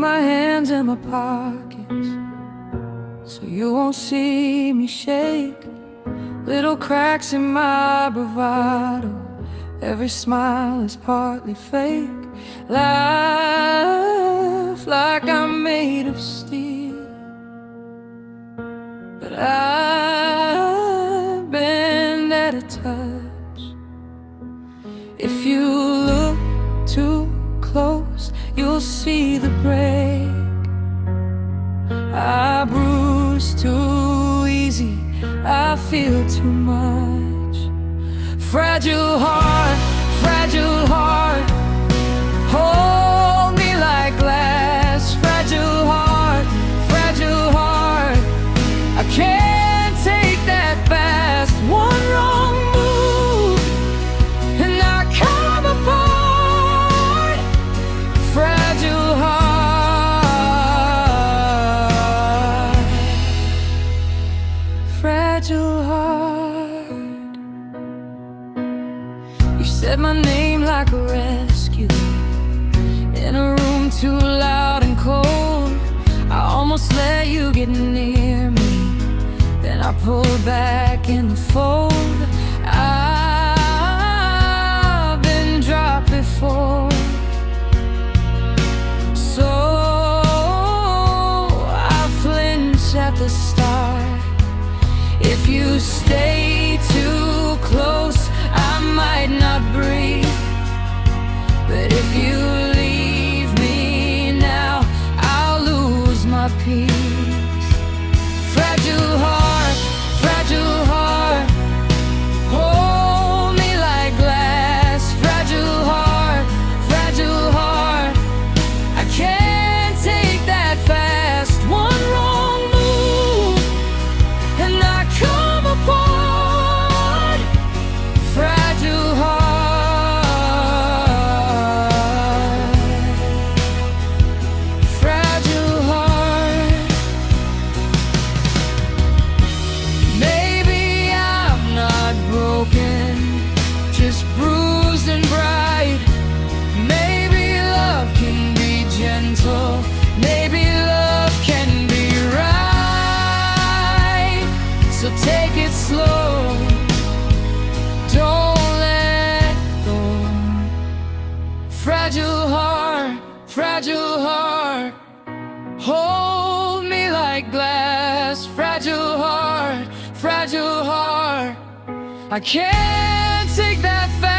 my hands in my pockets so you won't see me shake. Little cracks in my bravado, every smile is partly fake. Laugh like I'm made of steel, but I've been at a touch. If you look too close, you'll see the break. I bruise too easy, I feel too much. Fragile heart, fragile heart, hold me like glass. Fragile heart, fragile heart, I can't take that fast. One wrong move and I come apart. Fragile heart, fragile heart. You said my name like a rescue in a room too loud and cold. I almost let you get near me, then I pulled back in the fold. I've been dropped before, so I flinch at the start. If you stay too close, I might not breathe. But if you leave me now, I'll lose my peace. Fragile heart, fragile heart, hold me like glass. Fragile heart, fragile heart, I can't take that fast. One wrong move and I come apart. Fragile heart, fragile heart. Maybe I'm not broken, just bruised and bright. Maybe love can be gentle, maybe love can be right. So take it slow, don't let go. Fragile heart, hold me like glass. Fragile heart, I can't take that fast.